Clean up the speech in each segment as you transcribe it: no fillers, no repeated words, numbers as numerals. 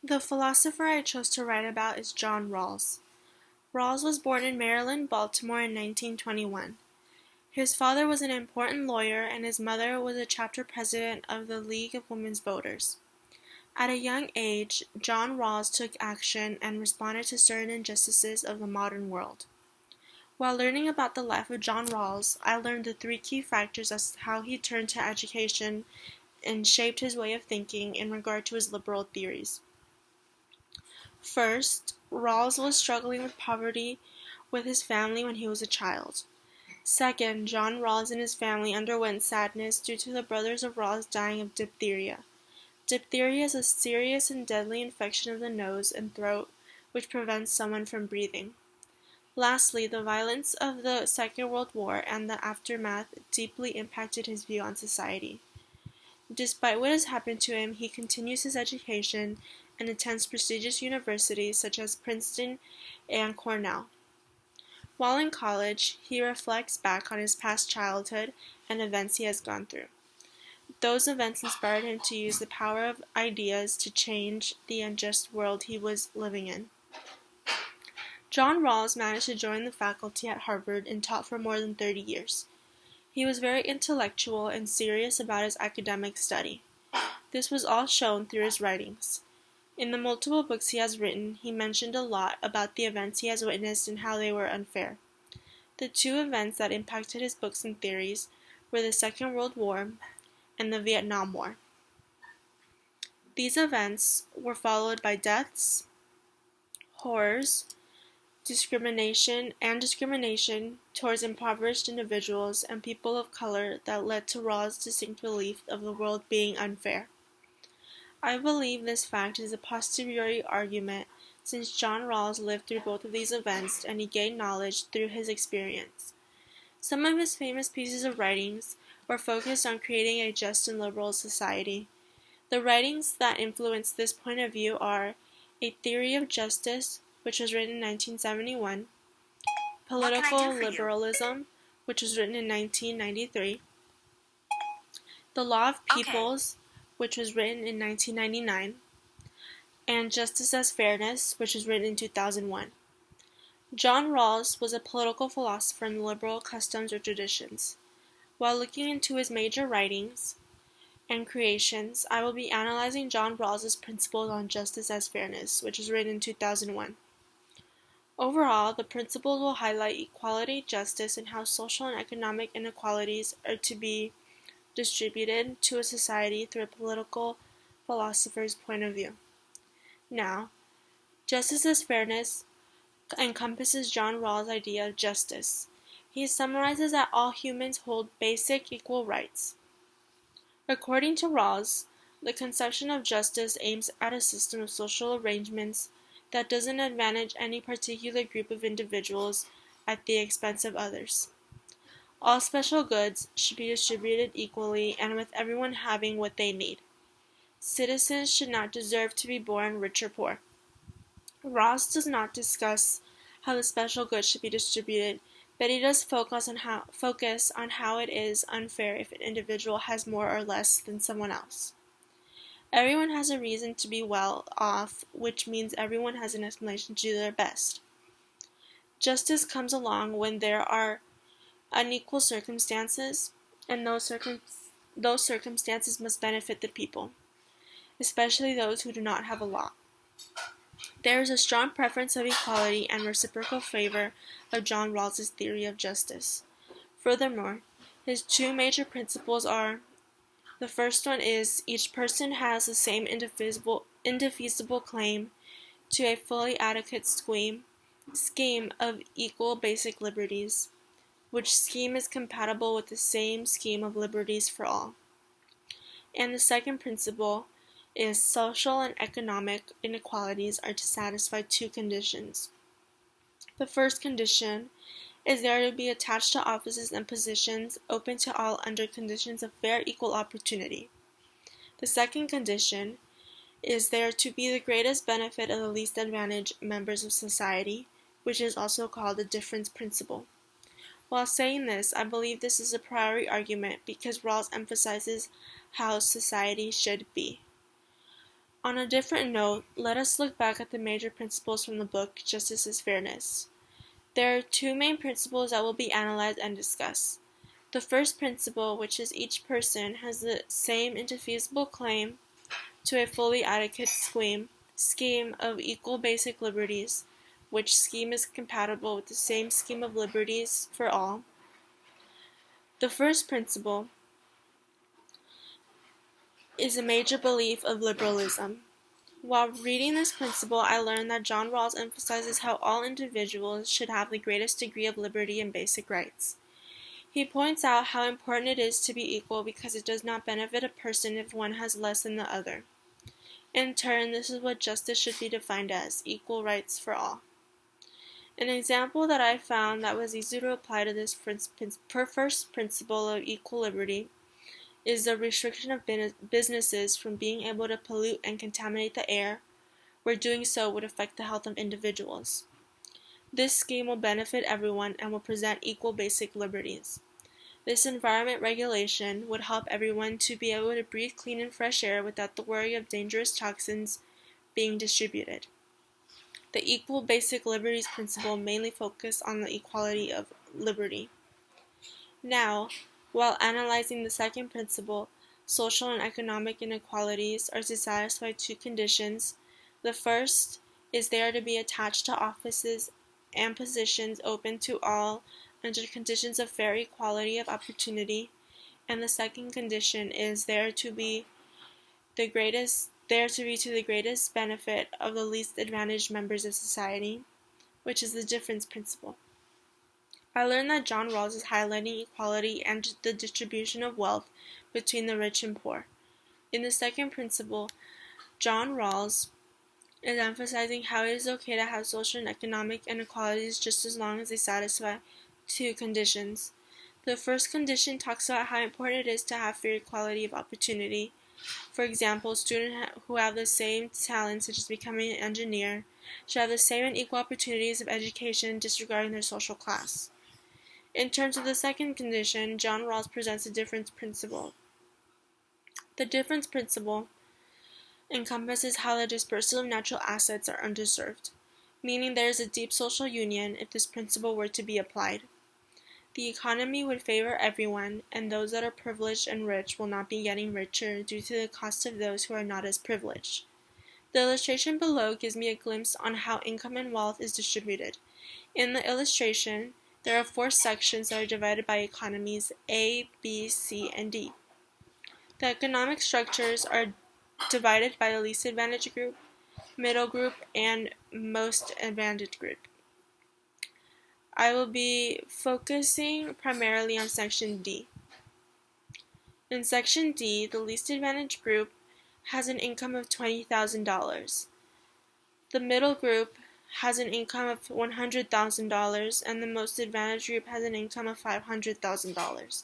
The philosopher I chose to write about is John Rawls. Rawls was born in Maryland, Baltimore in 1921. His father was an important lawyer and his mother was a chapter president of the League of Women's Voters. At a young age, John Rawls took action and responded to certain injustices of the modern world. While learning about the life of John Rawls, I learned the three key factors as to how he turned to education and shaped his way of thinking in regard to his liberal theories. First, Rawls was struggling with poverty with his family when he was a child. Second, John Rawls and his family underwent sadness due to the brothers of Rawls dying of diphtheria. Diphtheria is a serious and deadly infection of the nose and throat which prevents someone from breathing. Lastly, the violence of the Second World War and the aftermath deeply impacted his view on society. Despite what has happened to him, he continues his education and attends prestigious universities such as Princeton and Cornell. While in college, he reflects back on his past childhood and events he has gone through. Those events inspired him to use the power of ideas to change the unjust world he was living in. John Rawls managed to join the faculty at Harvard and taught for more than 30 years. He was very intellectual and serious about his academic study. This was all shown through his writings. In the multiple books he has written, he mentioned a lot about the events he has witnessed and how they were unfair. The two events that impacted his books and theories were the Second World War and the Vietnam War. These events were followed by deaths, horrors, discrimination towards impoverished individuals and people of color that led to Rawls' distinct belief of the world being unfair. I believe this fact is a posteriori argument since John Rawls lived through both of these events and he gained knowledge through his experience. Some of his famous pieces of writings were focused on creating a just and liberal society. The writings that influenced this point of view are A Theory of Justice, which was written in 1971, Political Liberalism, which was written in 1993, The Law of Peoples, which was written in 1999, and Justice as Fairness, which was written in 2001. John Rawls was a political philosopher in the liberal customs or traditions. While looking into his major writings and creations, I will be analyzing John Rawls' principles on justice as fairness, which was written in 2001. Overall, the principles will highlight equality, justice, and how social and economic inequalities are to be distributed to a society through a political philosopher's point of view. Now, justice as fairness encompasses John Rawls' idea of justice. He summarizes that all humans hold basic equal rights. According to Rawls, the conception of justice aims at a system of social arrangements that doesn't advantage any particular group of individuals at the expense of others. All special goods should be distributed equally and with everyone having what they need. Citizens should not deserve to be born rich or poor. Rawls does not discuss how the special goods should be distributed, but he does focus on how it is unfair if an individual has more or less than someone else. Everyone has a reason to be well off, which means everyone has an explanation to do their best. Justice comes along when there are unequal circumstances, and those circumstances must benefit the people, especially those who do not have a lot. There is a strong preference of equality and reciprocal favor of John Rawls' theory of justice. Furthermore, his two major principles are: the first one is each person has the same indefeasible claim to a fully adequate scheme of equal basic liberties, which scheme is compatible with the same scheme of liberties for all. And the second principle is social and economic inequalities are to satisfy two conditions. The first condition is they are to be attached to offices and positions open to all under conditions of fair equal opportunity. The second condition is they are to be the greatest benefit of the least advantaged members of society, which is also called the difference principle. While saying this, I believe this is a priori argument because Rawls emphasizes how society should be. On a different note, let us look back at the major principles from the book, Justice is Fairness. There are two main principles that will be analyzed and discussed. The first principle, which is each person has the same indefeasible claim to a fully adequate scheme of equal basic liberties, which scheme is compatible with the same scheme of liberties for all. The first principle is a major belief of liberalism. While reading this principle, I learned that John Rawls emphasizes how all individuals should have the greatest degree of liberty and basic rights. He points out how important it is to be equal because it does not benefit a person if one has less than the other. In turn, this is what justice should be defined as, equal rights for all. An example that I found that was easy to apply to this first principle of equal liberty is the restriction of businesses from being able to pollute and contaminate the air, where doing so would affect the health of individuals. This scheme will benefit everyone and will present equal basic liberties. This environment regulation would help everyone to be able to breathe clean and fresh air without the worry of dangerous toxins being distributed. The equal basic liberties principle mainly focuses on the equality of liberty. Now, while analyzing the second principle, social and economic inequalities are to satisfy two conditions. The first is they are to be attached to offices and positions open to all under conditions of fair equality of opportunity, and the second condition is they are to be to the greatest benefit of the least advantaged members of society, which is the difference principle. I learned that John Rawls is highlighting equality and the distribution of wealth between the rich and poor. In the second principle, John Rawls is emphasizing how it is okay to have social and economic inequalities just as long as they satisfy two conditions. The first condition talks about how important it is to have fair equality of opportunity. For example, students who have the same talents, such as becoming an engineer, should have the same and equal opportunities of education disregarding their social class. In terms of the second condition, John Rawls presents a difference principle. The difference principle encompasses how the dispersal of natural assets are underserved, meaning there is a deep social union if this principle were to be applied. The economy would favor everyone, and those that are privileged and rich will not be getting richer due to the cost of those who are not as privileged. The illustration below gives me a glimpse on how income and wealth is distributed. In the illustration, there are 4 sections that are divided by economies A, B, C, and D. The economic structures are divided by the least advantaged group, middle group, and most advantaged group. I will be focusing primarily on section D. In section D, the least advantaged group has an income of $20,000. The middle group has an income of $100,000, and the most advantaged group has an income of $500,000.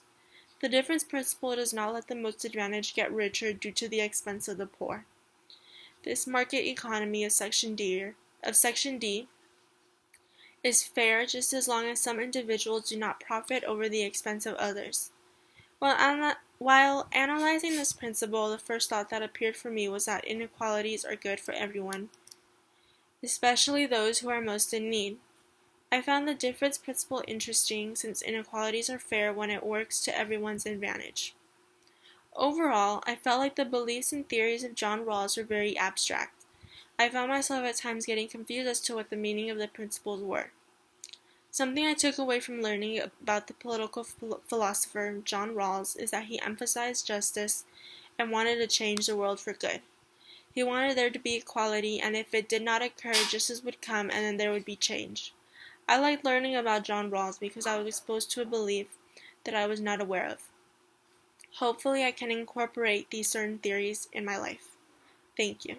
The difference principle does not let the most advantaged get richer due to the expense of the poor. This market economy of section D is fair just as long as some individuals do not profit over the expense of others. While analyzing this principle, the first thought that appeared for me was that inequalities are good for everyone, especially those who are most in need. I found the difference principle interesting since inequalities are fair when it works to everyone's advantage. Overall, I felt like the beliefs and theories of John Rawls were very abstract. I found myself at times getting confused as to what the meaning of the principles were. Something I took away from learning about the political philosopher John Rawls is that he emphasized justice and wanted to change the world for good. He wanted there to be equality, and if it did not occur, justice would come and then there would be change. I liked learning about John Rawls because I was exposed to a belief that I was not aware of. Hopefully I can incorporate these certain theories in my life. Thank you.